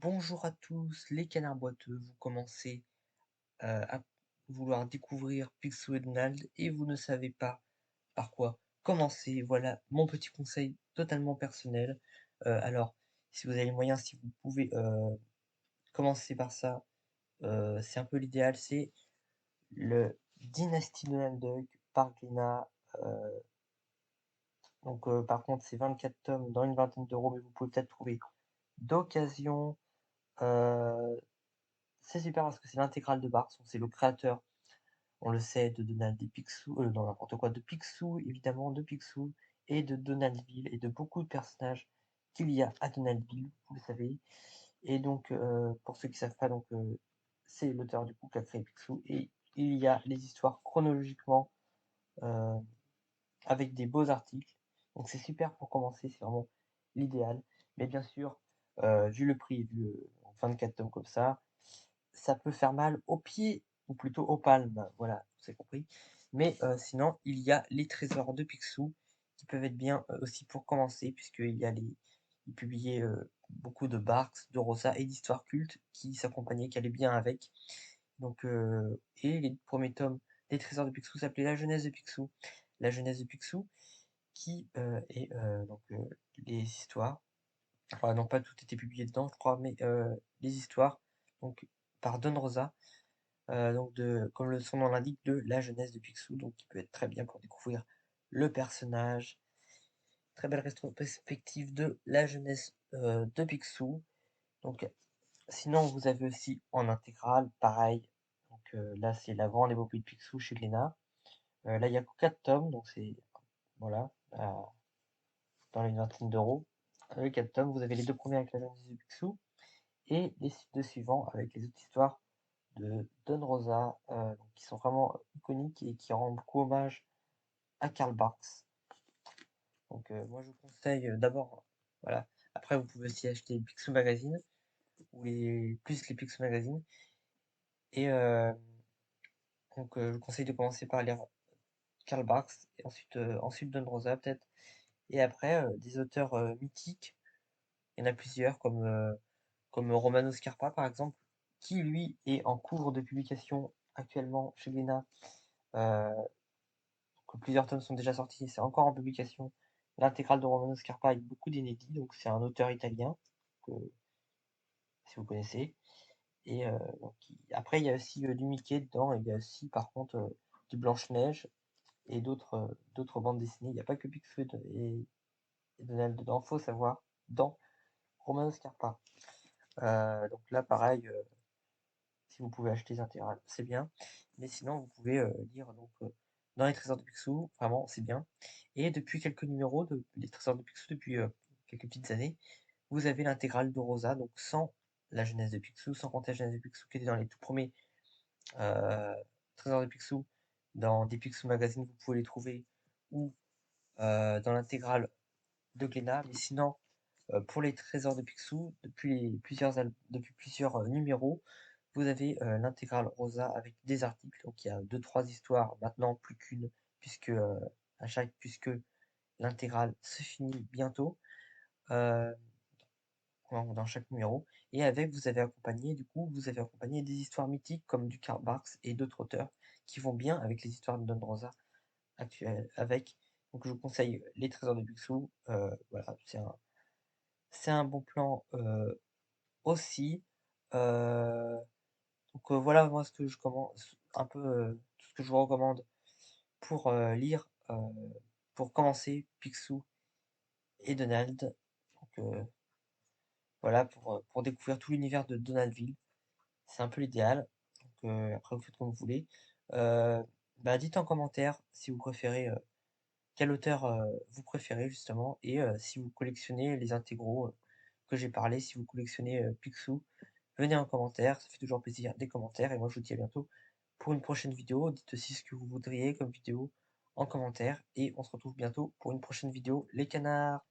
Bonjour à tous les canards boiteux, vous commencez à vouloir découvrir Picsou et Donald et vous ne savez pas par quoi commencer. Voilà mon petit conseil totalement personnel. Alors, si vous avez les moyens, si vous pouvez commencer par ça, c'est un peu l'idéal. C'est le Dynasty Donald Duck par Glénat. euh, par contre, c'est 24 tomes dans une vingtaine d'euros, mais vous pouvez peut-être trouver d'occasion. Euh, c'est super parce que c'est l'intégrale de Barks, c'est le créateur. On le sait, de Donald et Picsou, non, n'importe quoi, de Picsou, évidemment, de Picsou, et de Donaldville, et de beaucoup de personnages qu'il y a à Donaldville, vous le savez. Et donc, pour ceux qui savent pas, donc, c'est l'auteur du coup qui a créé Picsou, et il y a les histoires chronologiquement, euh, avec des beaux articles. Donc c'est super pour commencer, c'est vraiment l'idéal. Mais bien sûr, vu le prix, vu 24 tomes comme ça peut faire mal aux pieds, ou plutôt aux palmes, voilà, vous avez compris. Mais sinon, il y a les trésors de Picsou, qui peuvent être bien aussi pour commencer, puisqu'il y a il publiait beaucoup de Barks, de Rosa et d'histoires cultes qui s'accompagnaient, qui allaient bien avec. Donc, et les premiers tomes des trésors de Picsou s'appelaient La jeunesse de Picsou. La jeunesse de Picsou, qui est donc les histoires. Enfin, non, pas tout était publié dedans, je crois, mais les histoires, donc par Don Rosa, comme le son l'indique, de la jeunesse de Picsou, donc qui peut être très bien pour découvrir le personnage. Très belle rétrospective de la jeunesse de Picsou. Donc, sinon, vous avez aussi en intégrale, pareil. Donc là, c'est La Grande épopée de Picsou chez Glénat. Là, il y a que 4 tomes, donc c'est voilà, dans les vingtaine d'euros. Les 4 tomes, vous avez les deux premiers avec la jeunesse de Picsou et les deux suivants avec les autres histoires de Don Rosa, qui sont vraiment iconiques et qui rendent beaucoup hommage à Karl Barks. Donc moi je vous conseille d'abord, voilà. Après vous pouvez aussi acheter les Picsou Magazine ou plus les Picsou Magazine. Et je vous conseille de commencer par lire Karl Barks et ensuite Don Rosa peut-être. Et après des auteurs mythiques. Il y en a plusieurs comme Romano Scarpa par exemple, qui lui est en cours de publication actuellement chez Glénat. Euh, que plusieurs tomes sont déjà sortis, c'est encore en publication. L'intégrale de Romano Scarpa avec beaucoup d'inédits, donc c'est un auteur italien, que, si vous connaissez. Et après, il y a aussi du Mickey dedans, et il y a aussi par contre du Blanche-Neige et d'autres bandes dessinées. Il n'y a pas que Picsou et Donald dedans, faut savoir, dans Romano Scarpa. Donc là, pareil, si vous pouvez acheter les intégrales, c'est bien. Mais sinon, vous pouvez lire dans les Trésors de Picsou, vraiment, c'est bien. Et depuis quelques numéros les Trésors de Picsou, depuis quelques petites années, vous avez l'intégrale de Rosa, donc sans la jeunesse de Picsou, sans compter la jeunesse de Picsou qui était dans les tout premiers euh, Trésors de Picsou. Dans des Picsou Magazine, vous pouvez les trouver, ou dans l'intégrale de Glénat. Mais sinon, pour les Trésors de Picsou, depuis plusieurs numéros, vous avez l'intégrale Rosa avec des articles. Donc il y a deux, trois histoires, maintenant plus qu'une, puisque puisque l'intégrale se finit bientôt euh, dans chaque numéro. Et avec, vous avez accompagné des histoires mythiques comme du Karl Barks et d'autres auteurs qui vont bien avec les histoires de Don Rosa actuelles. Donc je vous conseille les Trésors de Picsou. Voilà, c'est un bon plan aussi. Euh, voilà moi ce que je commence un peu tout ce que je vous recommande pour lire pour commencer Picsou et Donald. Donc voilà pour découvrir tout l'univers de Donaldville. C'est un peu l'idéal. Donc après vous faites comme vous voulez. Euh, Dites en commentaire si vous préférez quel auteur vous préférez justement et si vous collectionnez les intégraux que j'ai parlé, si vous collectionnez Picsou, venez en commentaire, ça fait toujours plaisir des commentaires et moi je vous dis à bientôt pour une prochaine vidéo. Dites aussi ce que vous voudriez comme vidéo en commentaire et on se retrouve bientôt pour une prochaine vidéo les canards.